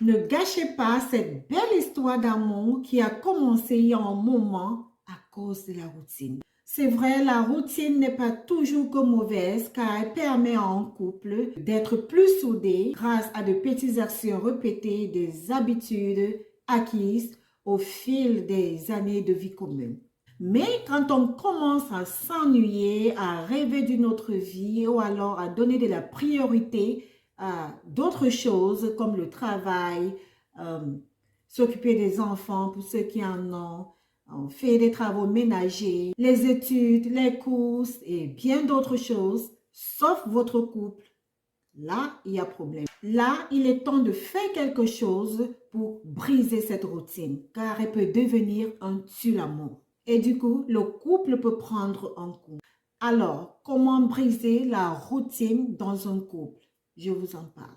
Ne gâchez pas cette belle histoire d'amour qui a commencé il y a un moment à cause de la routine. C'est vrai, la routine n'est pas toujours que mauvaise car elle permet à un couple d'être plus soudé grâce à de petites actions répétées, des habitudes acquises au fil des années de vie commune. Mais quand on commence à s'ennuyer, à rêver d'une autre vie ou alors à donner de la priorité à d'autres choses comme le travail, euh, s'occuper des enfants pour ceux qui en ont, on fait des travaux ménagers, les études, les courses et bien d'autres choses, sauf votre couple. Là, il y a problème. Là, il est temps de faire quelque chose pour briser cette routine, car elle peut devenir un tue-l'amour. Et du coup, le couple peut prendre un coup. Alors, comment briser la routine dans un couple? Je vous en parle.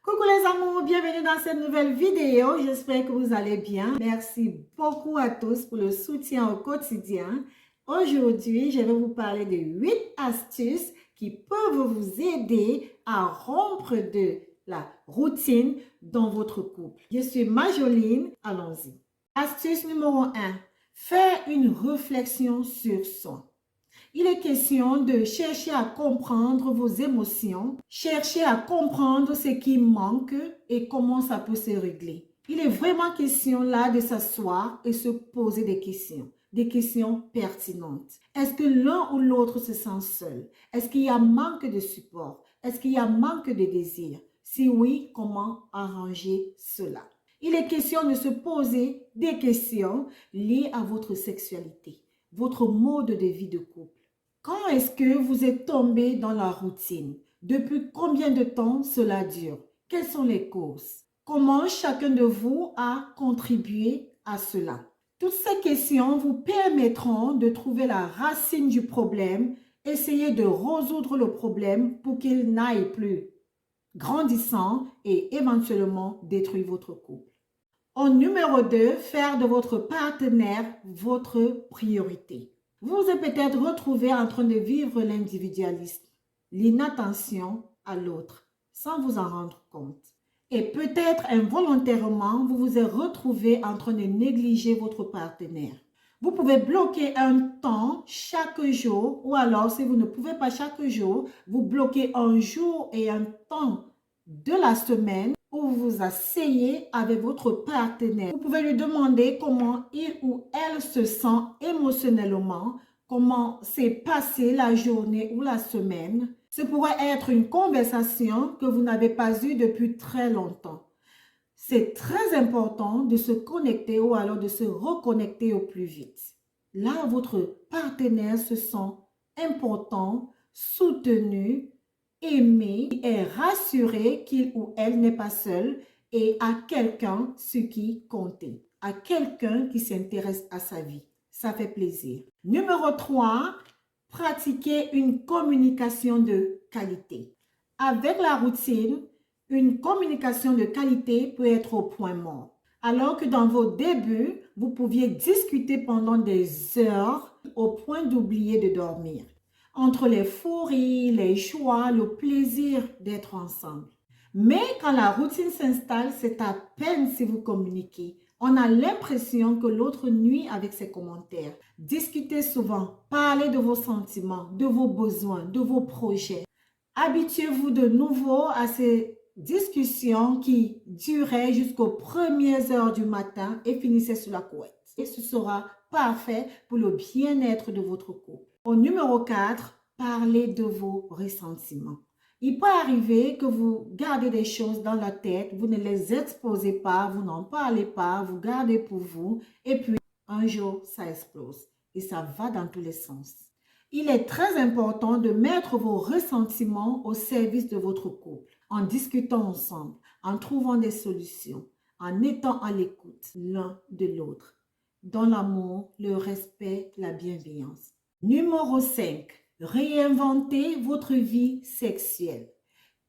Coucou les amours, bienvenue dans cette nouvelle vidéo. J'espère que vous allez bien. Merci beaucoup à tous pour le soutien au quotidien. Aujourd'hui, je vais vous parler de 8 astuces qui peuvent vous aider à rompre de la routine dans votre couple. Je suis Majoline, allons-y. Astuce numéro 1, faire une réflexion sur soi. Il est question de chercher à comprendre vos émotions, chercher à comprendre ce qui manque et comment ça peut se régler. Il est vraiment question là de s'asseoir et se poser des questions pertinentes. Est-ce que l'un ou l'autre se sent seul? Est-ce qu'il y a manque de support? Est-ce qu'il y a manque de désir? Si oui, comment arranger cela? Il est question de se poser des questions liées à votre sexualité, votre mode de vie de couple. Quand est-ce que vous êtes tombé dans la routine? Depuis combien de temps cela dure? Quelles sont les causes? Comment chacun de vous a contribué à cela? Toutes ces questions vous permettront de trouver la racine du problème, essayer de résoudre le problème pour qu'il n'aille plus grandissant et éventuellement détruire votre couple. En numéro 2, faire de votre partenaire votre priorité. Vous vous êtes peut-être retrouvé en train de vivre l'individualisme, l'inattention à l'autre, sans vous en rendre compte. Et peut-être involontairement, vous vous êtes retrouvé en train de négliger votre partenaire. Vous pouvez bloquer un temps chaque jour, ou alors si vous ne pouvez pas chaque jour, vous bloquez un jour et un temps de la semaine où vous vous asseyez avec votre partenaire. Vous pouvez lui demander comment il ou elle se sent émotionnellement, comment s'est passée la journée ou la semaine. Ce pourrait être une conversation que vous n'avez pas eue depuis très longtemps. C'est très important de se connecter ou alors de se reconnecter au plus vite. Là, votre partenaire se sent important, soutenu, aimé, est rassuré qu'il ou elle n'est pas seul et a quelqu'un sur qui compter, à quelqu'un qui s'intéresse à sa vie. Ça fait plaisir. Numéro 3, pratiquer une communication de qualité. Avec la routine, une communication de qualité peut être au point mort. Alors que dans vos débuts, vous pouviez discuter pendant des heures au point d'oublier de dormir. Entre les fous rires, les joies, le plaisir d'être ensemble. Mais quand la routine s'installe, c'est à peine si vous communiquez. On a l'impression que l'autre nuit avec ses commentaires. Discutez souvent, parlez de vos sentiments, de vos besoins, de vos projets. Habituez-vous de nouveau à ces discussions qui duraient jusqu'aux premières heures du matin et finissaient sur la couette. Et ce sera parfait pour le bien-être de votre couple. Au numéro 4, parlez de vos ressentiments. Il peut arriver que vous gardez des choses dans la tête, vous ne les exposez pas, vous n'en parlez pas, vous gardez pour vous et puis un jour, ça explose et ça va dans tous les sens. Il est très important de mettre vos ressentiments au service de votre couple, en discutant ensemble, en trouvant des solutions, en étant à l'écoute l'un de l'autre, dans l'amour, le respect, la bienveillance. Numéro 5, réinventez votre vie sexuelle.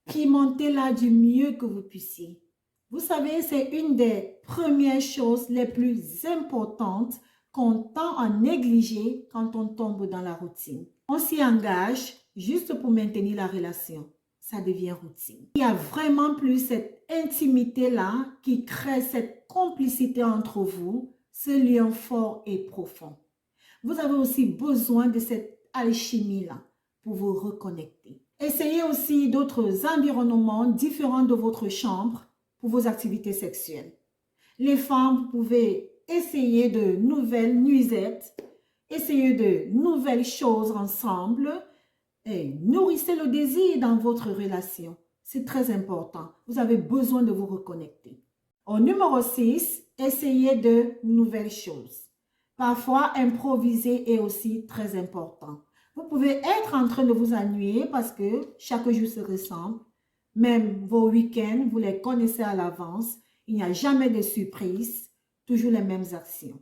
Pimentez-la du mieux que vous puissiez. Vous savez, c'est une des premières choses les plus importantes qu'on tend à négliger quand on tombe dans la routine. On s'y engage juste pour maintenir la relation. Ça devient routine. Il y a vraiment plus cette intimité-là qui crée cette complicité entre vous, ce lien fort et profond. Vous avez aussi besoin de cette alchimie-là pour vous reconnecter. Essayez aussi d'autres environnements différents de votre chambre pour vos activités sexuelles. Les femmes, vous pouvez essayer de nouvelles nuisettes, essayer de nouvelles choses ensemble et nourrissez le désir dans votre relation. C'est très important. Vous avez besoin de vous reconnecter. Au numéro 6, essayez de nouvelles choses. Parfois, improviser est aussi très important. Vous pouvez être en train de vous ennuyer parce que chaque jour se ressemble. Même vos week-ends, vous les connaissez à l'avance. Il n'y a jamais de surprise, toujours les mêmes actions.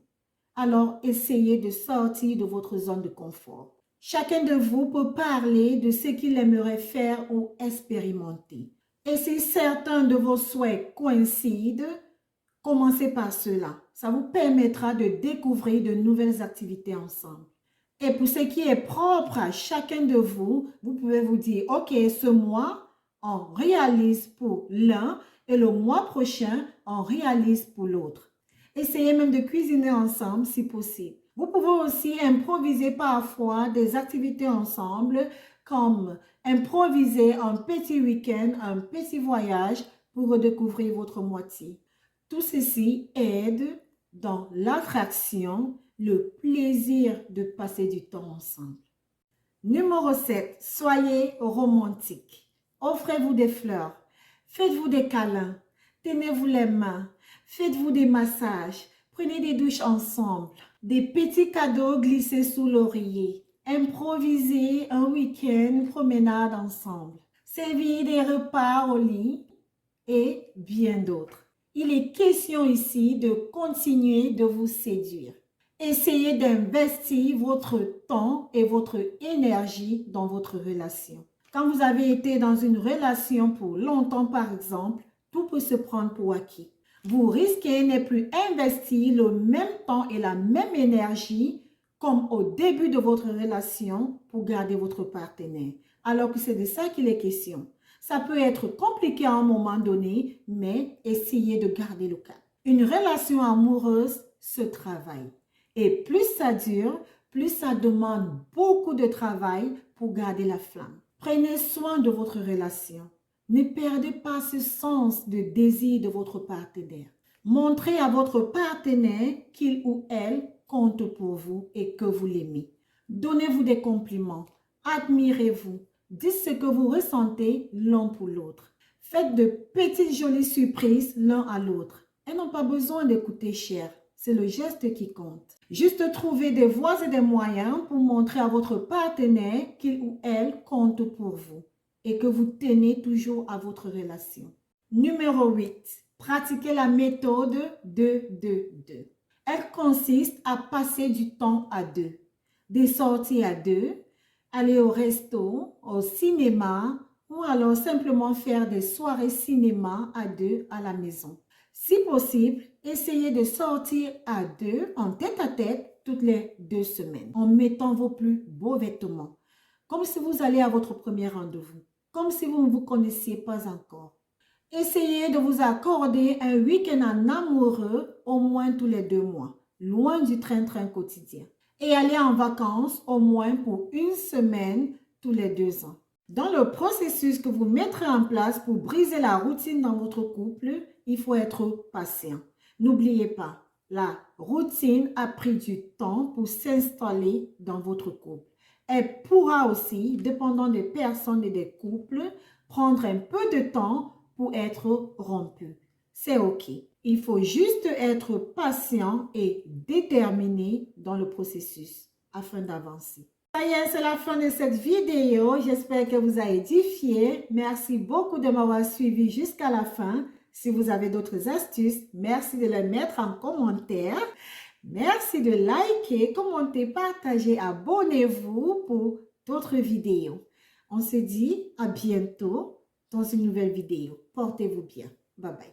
Alors, essayez de sortir de votre zone de confort. Chacun de vous peut parler de ce qu'il aimerait faire ou expérimenter. Et si certains de vos souhaits coïncident, commencez par cela. Ça vous permettra de découvrir de nouvelles activités ensemble. Et pour ce qui est propre à chacun de vous, vous pouvez vous dire, ok, ce mois, on réalise pour l'un et le mois prochain, on réalise pour l'autre. Essayez même de cuisiner ensemble si possible. Vous pouvez aussi improviser parfois des activités ensemble comme improviser un petit week-end, un petit voyage pour redécouvrir votre moitié. Tout ceci aide dans l'attraction, le plaisir de passer du temps ensemble. Numéro 7, soyez romantique. Offrez-vous des fleurs, faites-vous des câlins, tenez-vous les mains, faites-vous des massages, prenez des douches ensemble, des petits cadeaux glissés sous l'oreiller, improvisez un week-end promenade ensemble, servir des repas au lit et bien d'autres. Il est question ici de continuer de vous séduire. Essayez d'investir votre temps et votre énergie dans votre relation. Quand vous avez été dans une relation pour longtemps, par exemple, tout peut se prendre pour acquis. Vous risquez de ne plus investir le même temps et la même énergie comme au début de votre relation pour garder votre partenaire. Alors que c'est de ça qu'il est question. Ça peut être compliqué à un moment donné, mais essayez de garder le cap. Une relation amoureuse se travaille. Et plus ça dure, plus ça demande beaucoup de travail pour garder la flamme. Prenez soin de votre relation. Ne perdez pas ce sens de désir de votre partenaire. Montrez à votre partenaire qu'il ou elle compte pour vous et que vous l'aimez. Donnez-vous des compliments. Admirez-vous. Dites ce que vous ressentez l'un pour l'autre. Faites de petites jolies surprises l'un à l'autre. Elles n'ont pas besoin de coûter cher. C'est le geste qui compte. Juste trouver des voies et des moyens pour montrer à votre partenaire qu'il ou elle compte pour vous et que vous tenez toujours à votre relation. Numéro 8. Pratiquez la méthode 2-2-2. Elle consiste à passer du temps à deux, des sorties à deux, aller au resto, au cinéma ou alors simplement faire des soirées cinéma à deux à la maison. Si possible, essayez de sortir à deux en tête-à-tête toutes les 2 semaines en mettant vos plus beaux vêtements, comme si vous allez à votre premier rendez-vous, comme si vous ne vous connaissiez pas encore. Essayez de vous accorder un week-end en amoureux au moins tous les 2 mois, loin du train-train quotidien. Et aller en vacances au moins pour 1 semaine tous les 2 ans. Dans le processus que vous mettrez en place pour briser la routine dans votre couple, il faut être patient. N'oubliez pas, la routine a pris du temps pour s'installer dans votre couple. Elle pourra aussi, dépendant des personnes et des couples, prendre un peu de temps pour être rompue. C'est OK. Il faut juste être patient et déterminé dans le processus afin d'avancer. Ça y est, c'est la fin de cette vidéo. J'espère que vous a édifié. Merci beaucoup de m'avoir suivi jusqu'à la fin. Si vous avez d'autres astuces, merci de les mettre en commentaire. Merci de liker, commenter, partager, abonnez-vous pour d'autres vidéos. On se dit à bientôt dans une nouvelle vidéo. Portez-vous bien. Bye bye.